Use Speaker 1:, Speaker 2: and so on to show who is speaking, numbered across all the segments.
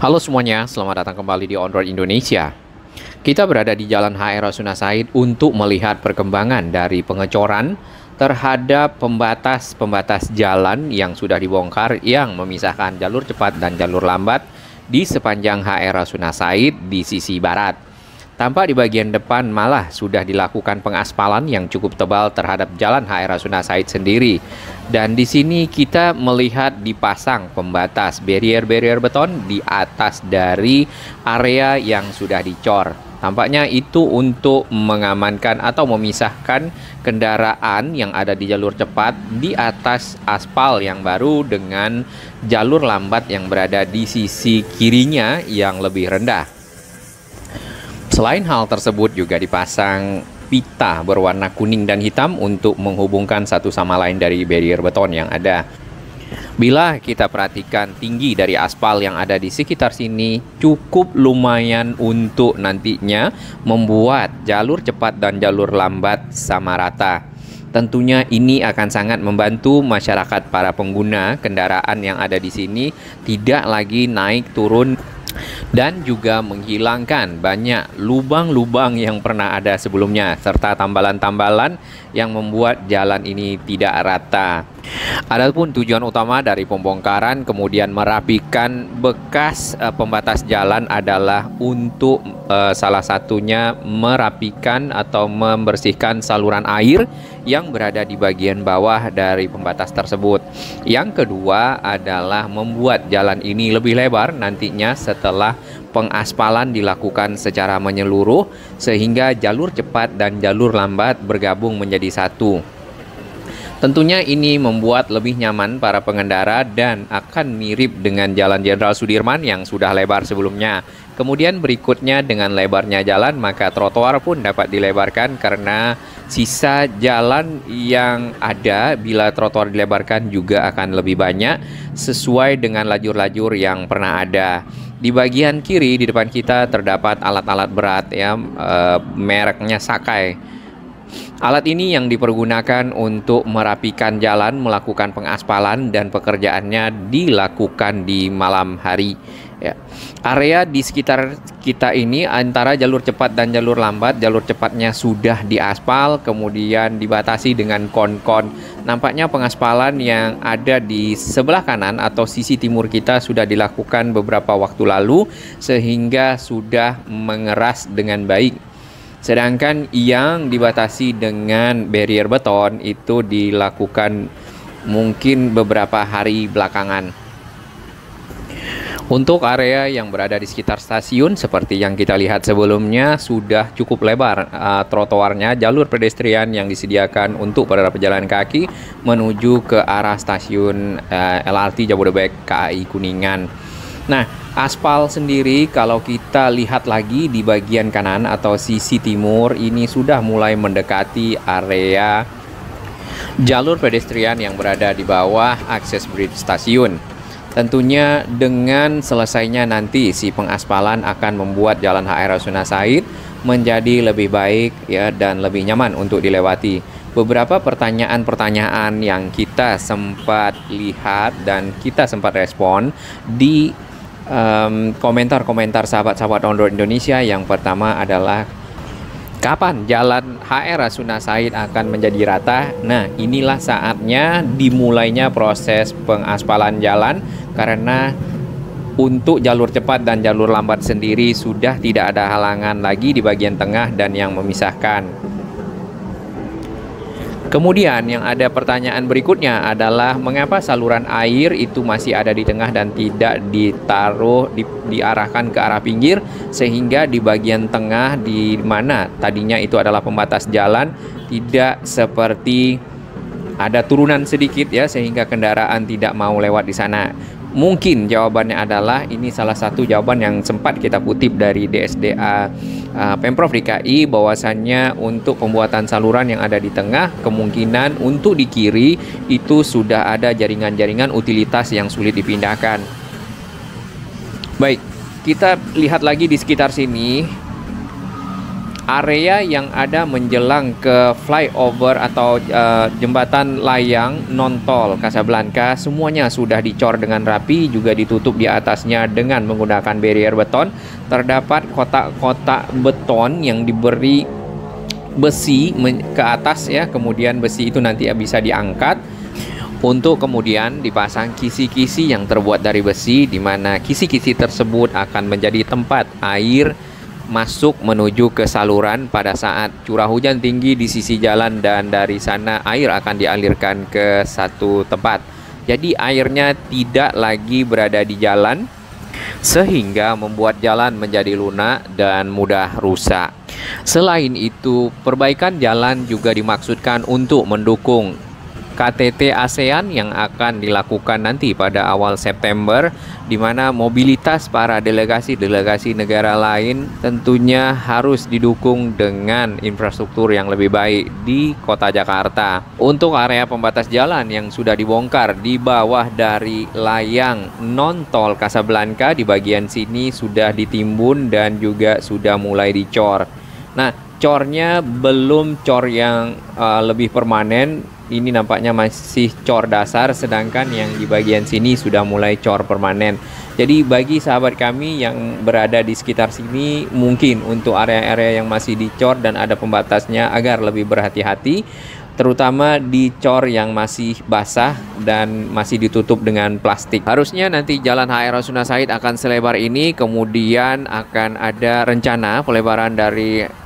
Speaker 1: Halo semuanya, selamat datang kembali di On Road Indonesia. Kita berada di Jalan HR Rasuna Said untuk melihat perkembangan dari pengecoran terhadap pembatas-pembatas jalan yang sudah dibongkar yang memisahkan jalur cepat dan jalur lambat di sepanjang HR Rasuna Said di sisi barat. Tampak di bagian depan malah sudah dilakukan pengaspalan yang cukup tebal terhadap jalan HR Rasuna Said sendiri. Dan di sini kita melihat dipasang pembatas barrier-barrier beton di atas dari area yang sudah dicor. Tampaknya itu untuk mengamankan atau memisahkan kendaraan yang ada di jalur cepat di atas aspal yang baru dengan jalur lambat yang berada di sisi kirinya yang lebih rendah. Selain hal tersebut juga dipasang pita berwarna kuning dan hitam untuk menghubungkan satu sama lain dari barrier beton yang ada. Bila kita perhatikan tinggi dari aspal yang ada di sekitar sini cukup lumayan untuk nantinya membuat jalur cepat dan jalur lambat sama rata. Tentunya ini akan sangat membantu masyarakat para pengguna kendaraan yang ada di sini tidak lagi naik turun dan juga menghilangkan banyak lubang-lubang yang pernah ada sebelumnya serta tambalan-tambalan yang membuat jalan ini tidak rata. Adapun tujuan utama dari pembongkaran kemudian merapikan bekas pembatas jalan adalah untuk salah satunya merapikan atau membersihkan saluran air yang berada di bagian bawah dari pembatas tersebut. Yang kedua adalah membuat jalan ini lebih lebar nantinya setelah pengaspalan dilakukan secara menyeluruh sehingga jalur cepat dan jalur lambat bergabung menjadi satu. Tentunya ini membuat lebih nyaman para pengendara dan akan mirip dengan Jalan Jenderal Sudirman yang sudah lebar sebelumnya. Kemudian berikutnya dengan lebarnya jalan maka trotoar pun dapat dilebarkan karena sisa jalan yang ada bila trotoar dilebarkan juga akan lebih banyak sesuai dengan lajur-lajur yang pernah ada. Di bagian kiri di depan kita terdapat alat-alat berat ya, mereknya Sakai. Alat ini yang dipergunakan untuk merapikan jalan, melakukan pengaspalan dan pekerjaannya dilakukan di malam hari. Ya. Area di sekitar kita ini antara jalur cepat dan jalur lambat, jalur cepatnya sudah diaspal, kemudian dibatasi dengan kon-kon. Nampaknya pengaspalan yang ada di sebelah kanan atau sisi timur kita sudah dilakukan beberapa waktu lalu sehingga sudah mengeras dengan baik. Sedangkan yang dibatasi dengan barrier beton itu dilakukan mungkin beberapa hari belakangan. Untuk area yang berada di sekitar stasiun seperti yang kita lihat sebelumnya sudah cukup lebar trotoarnya, jalur pedestrian yang disediakan untuk para pejalan kaki menuju ke arah stasiun LRT Jabodebek KAI Kuningan. Nah, aspal sendiri kalau kita lihat lagi di bagian kanan atau sisi timur ini sudah mulai mendekati area jalur pedestrian yang berada di bawah akses bridge stasiun. Tentunya dengan selesainya nanti si pengaspalan akan membuat jalan HR Rasuna Said menjadi lebih baik ya dan lebih nyaman untuk dilewati. Beberapa pertanyaan-pertanyaan yang kita sempat lihat dan kita sempat respon di komentar-komentar sahabat-sahabat On Road Indonesia. Yang pertama adalah kapan jalan HR Rasuna Said akan menjadi rata? Nah, inilah saatnya dimulainya proses pengaspalan jalan karena untuk jalur cepat dan jalur lambat sendiri sudah tidak ada halangan lagi di bagian tengah dan yang memisahkan. Kemudian yang ada pertanyaan berikutnya adalah mengapa saluran air itu masih ada di tengah dan tidak ditaruh diarahkan ke arah pinggir sehingga di bagian tengah di mana tadinya itu adalah pembatas jalan tidak seperti ada turunan sedikit ya sehingga kendaraan tidak mau lewat di sana. Mungkin jawabannya adalah ini salah satu jawaban yang sempat kita kutip dari DSDA Pemprov DKI bahwasannya untuk pembuatan saluran yang ada di tengah kemungkinan untuk di kiri itu sudah ada jaringan-jaringan utilitas yang sulit dipindahkan. Baik, kita lihat lagi di sekitar sini. area yang ada menjelang ke flyover atau jembatan layang non-tol Casablanca semuanya sudah dicor dengan rapi, juga ditutup di atasnya dengan menggunakan barrier beton. Terdapat kotak-kotak beton yang diberi besi ke atas ya, kemudian besi itu nanti bisa diangkat untuk kemudian dipasang kisi-kisi yang terbuat dari besi, di mana kisi-kisi tersebut akan menjadi tempat air masuk menuju ke saluran pada saat curah hujan tinggi di sisi jalan, dan dari sana air akan dialirkan ke satu tempat. Jadi airnya tidak lagi berada di jalan sehingga membuat jalan menjadi lunak dan mudah rusak. Selain itu, perbaikan jalan juga dimaksudkan untuk mendukung KTT ASEAN yang akan dilakukan nanti pada awal September, di mana mobilitas para delegasi-delegasi negara lain tentunya harus didukung dengan infrastruktur yang lebih baik di kota Jakarta. Untuk area pembatas jalan yang sudah dibongkar di bawah dari layang non-tol Casablanca, di bagian sini sudah ditimbun dan juga sudah mulai dicor. Nah, cornya belum cor yang lebih permanen. Ini nampaknya masih cor dasar, sedangkan yang di bagian sini sudah mulai cor permanen. Jadi bagi sahabat kami yang berada di sekitar sini, mungkin untuk area-area yang masih dicor dan ada pembatasnya agar lebih berhati-hati, terutama di cor yang masih basah dan masih ditutup dengan plastik. Harusnya nanti Jalan HR Rasuna Said akan selebar ini, kemudian akan ada rencana pelebaran dari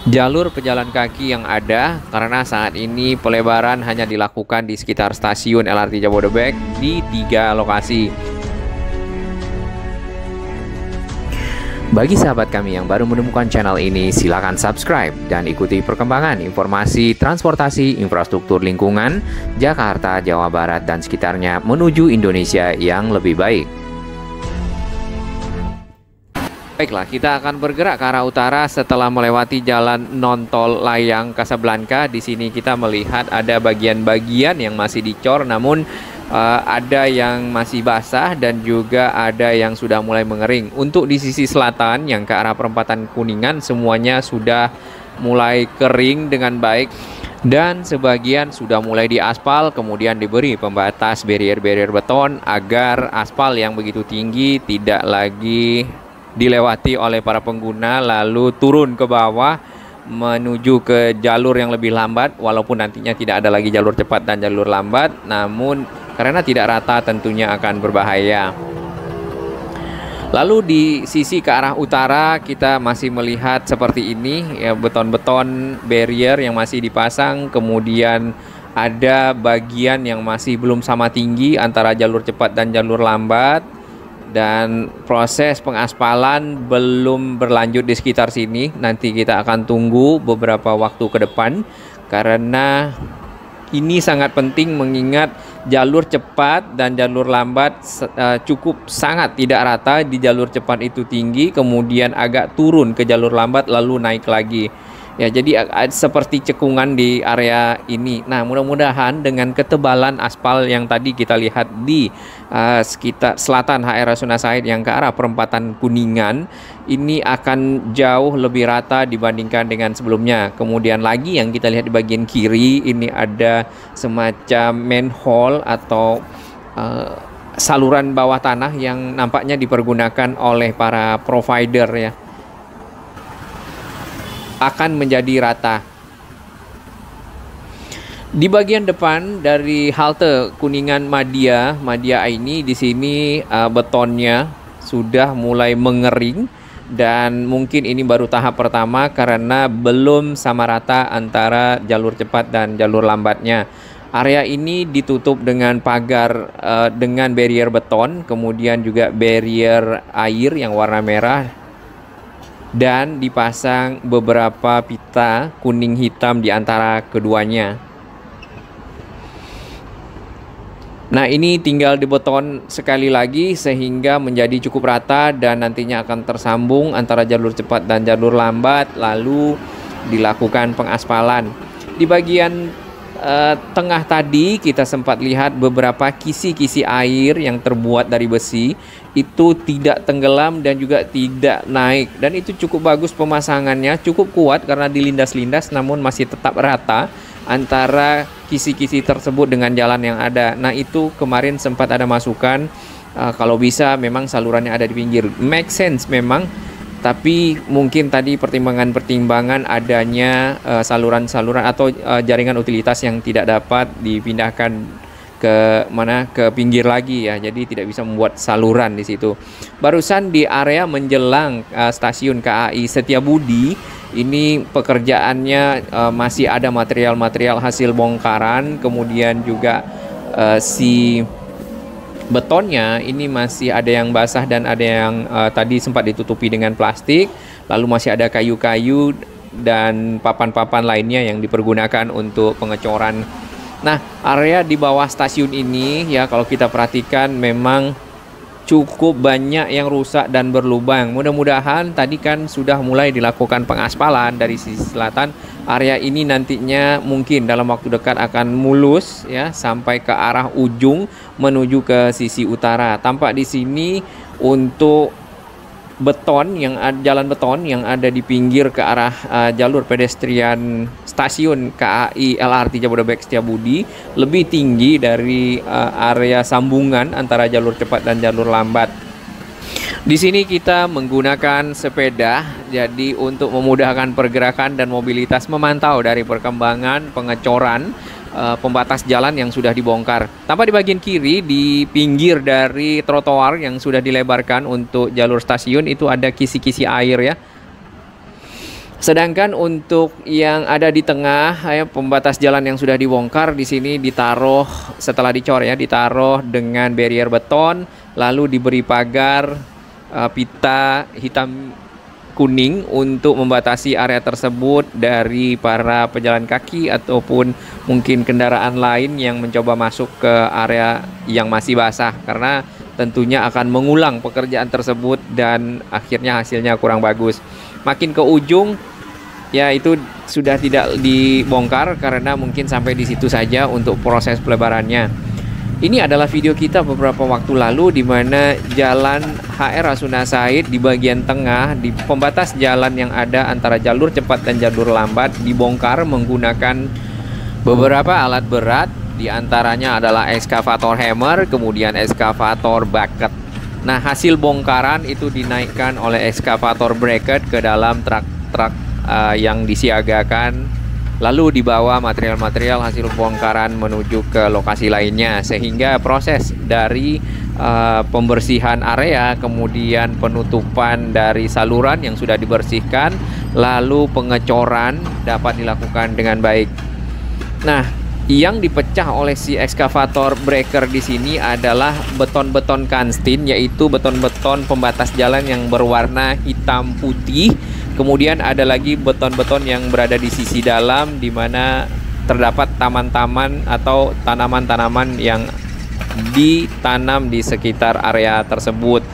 Speaker 1: jalur pejalan kaki yang ada, karena saat ini pelebaran hanya dilakukan di sekitar stasiun LRT Jabodebek di 3 lokasi. Bagi sahabat kami yang baru menemukan channel ini, silakan subscribe dan ikuti perkembangan informasi transportasi infrastruktur lingkungan Jakarta, Jawa Barat, dan sekitarnya menuju Indonesia yang lebih baik. Baiklah, kita akan bergerak ke arah utara setelah melewati jalan non-tol layang Casablanca. Di sini kita melihat ada bagian-bagian yang masih dicor, namun ada yang masih basah dan juga ada yang sudah mulai mengering. Untuk di sisi selatan yang ke arah perempatan Kuningan, semuanya sudah mulai kering dengan baik dan sebagian sudah mulai diaspal, kemudian diberi pembatas barrier-barrier beton agar aspal yang begitu tinggi tidak lagi dilewati oleh para pengguna lalu turun ke bawah menuju ke jalur yang lebih lambat, walaupun nantinya tidak ada lagi jalur cepat dan jalur lambat, namun karena tidak rata tentunya akan berbahaya. Lalu di sisi ke arah utara kita masih melihat seperti ini ya, beton-beton barrier yang masih dipasang, kemudian ada bagian yang masih belum sama tinggi antara jalur cepat dan jalur lambat, dan proses pengaspalan belum berlanjut di sekitar sini. Nanti kita akan tunggu beberapa waktu ke depan, karena ini sangat penting mengingat jalur cepat dan jalur lambat cukup sangat tidak rata. Di jalur cepat itu tinggi, kemudian agak turun ke jalur lambat lalu naik lagi. Ya, jadi seperti cekungan di area ini. Nah, mudah-mudahan dengan ketebalan aspal yang tadi kita lihat di sekitar selatan HR Rasuna Said yang ke arah perempatan Kuningan, ini akan jauh lebih rata dibandingkan dengan sebelumnya. Kemudian lagi yang kita lihat di bagian kiri, ini ada semacam manhole atau saluran bawah tanah yang nampaknya dipergunakan oleh para provider ya, akan menjadi rata. Di bagian depan dari halte Kuningan Madia ini, di sini betonnya sudah mulai mengering dan mungkin ini baru tahap pertama karena belum sama rata antara jalur cepat dan jalur lambatnya. Area ini ditutup dengan pagar dengan barrier beton, kemudian juga barrier air yang warna merah, dan dipasang beberapa pita kuning hitam di antara keduanya. Nah, ini tinggal dibeton sekali lagi sehingga menjadi cukup rata dan nantinya akan tersambung antara jalur cepat dan jalur lambat, lalu dilakukan pengaspalan. Di bagian tengah tadi kita sempat lihat beberapa kisi-kisi air yang terbuat dari besi itu tidak tenggelam dan juga tidak naik, dan itu cukup bagus pemasangannya, cukup kuat karena dilindas-lindas namun masih tetap rata antara kisi-kisi tersebut dengan jalan yang ada. Nah, itu kemarin sempat ada masukan kalau bisa memang salurannya ada di pinggir, make sense memang, tapi mungkin tadi pertimbangan-pertimbangan adanya saluran-saluran atau jaringan utilitas yang tidak dapat dipindahkan ke pinggir lagi ya, jadi tidak bisa membuat saluran di situ. Barusan di area menjelang stasiun KAI Setiabudi ini pekerjaannya masih ada material-material hasil bongkaran, kemudian juga si betonnya ini masih ada yang basah dan ada yang tadi sempat ditutupi dengan plastik, lalu masih ada kayu-kayu dan papan-papan lainnya yang dipergunakan untuk pengecoran. Nah, area di bawah stasiun ini ya kalau kita perhatikan memang cukup banyak yang rusak dan berlubang. Mudah-mudahan tadi kan sudah mulai dilakukan pengaspalan dari sisi selatan. Area ini nantinya mungkin dalam waktu dekat akan mulus ya sampai ke arah ujung menuju ke sisi utara. Tampak di sini untuk jalan beton yang ada di pinggir ke arah jalur pedestrian stasiun KAI LRT Jabodebek Setiabudi lebih tinggi dari area sambungan antara jalur cepat dan jalur lambat. Di sini kita menggunakan sepeda jadi untuk memudahkan pergerakan dan mobilitas, memantau dari perkembangan pengecoran pembatas jalan yang sudah dibongkar. Tampak di bagian kiri di pinggir dari trotoar yang sudah dilebarkan untuk jalur stasiun itu ada kisi-kisi air ya. Sedangkan untuk yang ada di tengah ya, pembatas jalan yang sudah dibongkar di sini ditaruh setelah dicor ya, ditaruh dengan barrier beton, lalu diberi pagar pita hitam kuning untuk membatasi area tersebut dari para pejalan kaki ataupun mungkin kendaraan lain yang mencoba masuk ke area yang masih basah, karena tentunya akan mengulang pekerjaan tersebut dan akhirnya hasilnya kurang bagus. Makin ke ujung ya itu sudah tidak dibongkar karena mungkin sampai di situ saja untuk proses pelebarannya. Ini adalah video kita beberapa waktu lalu di mana jalan HR Rasuna Said di bagian tengah di pembatas jalan yang ada antara jalur cepat dan jalur lambat dibongkar menggunakan beberapa alat berat, di antaranya adalah ekskavator hammer, kemudian ekskavator bucket. Nah, hasil bongkaran itu dinaikkan oleh ekskavator bracket ke dalam truk-truk yang disiagakan, lalu dibawa material-material hasil bongkaran menuju ke lokasi lainnya, sehingga proses dari pembersihan area, kemudian penutupan dari saluran yang sudah dibersihkan, lalu pengecoran dapat dilakukan dengan baik. Nah, yang dipecah oleh si ekskavator breaker di sini adalah beton-beton kanstin, yaitu beton-beton pembatas jalan yang berwarna hitam putih. Kemudian ada lagi beton-beton yang berada di sisi dalam di mana terdapat taman-taman atau tanaman-tanaman yang ditanam di sekitar area tersebut.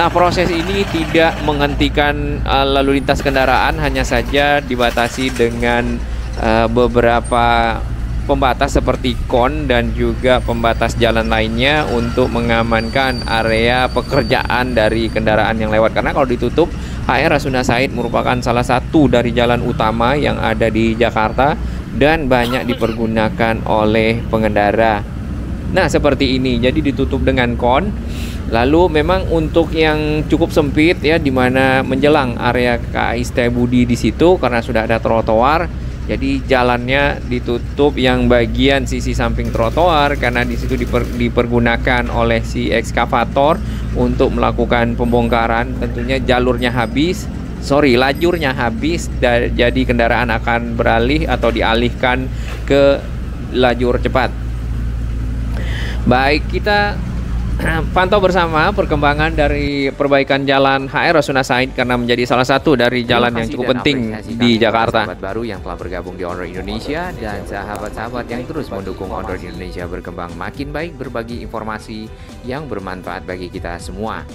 Speaker 1: Nah, proses ini tidak menghentikan lalu lintas kendaraan, hanya saja dibatasi dengan beberapa pembatas seperti kon dan juga pembatas jalan lainnya untuk mengamankan area pekerjaan dari kendaraan yang lewat. Karena kalau ditutup, HR Rasuna Said merupakan salah satu dari jalan utama yang ada di Jakarta dan banyak dipergunakan oleh pengendara. Nah, seperti ini, jadi ditutup dengan kon. Lalu memang untuk yang cukup sempit ya, dimana menjelang area KAI Setiabudi di situ karena sudah ada trotoar, jadi jalannya ditutup yang bagian sisi samping trotoar karena di situ dipergunakan oleh si ekskavator untuk melakukan pembongkaran. Tentunya lajurnya habis, jadi kendaraan akan beralih atau dialihkan ke lajur cepat. Baik, kita pantau bersama perkembangan dari perbaikan jalan HR Rasuna Said karena menjadi salah satu dari jalan yang cukup penting di Jakarta. Sahabat baru yang telah bergabung di Onroad Indonesia dan sahabat-sahabat yang terus mendukung Onroad Indonesia berkembang makin baik, berbagi informasi yang bermanfaat bagi kita semua.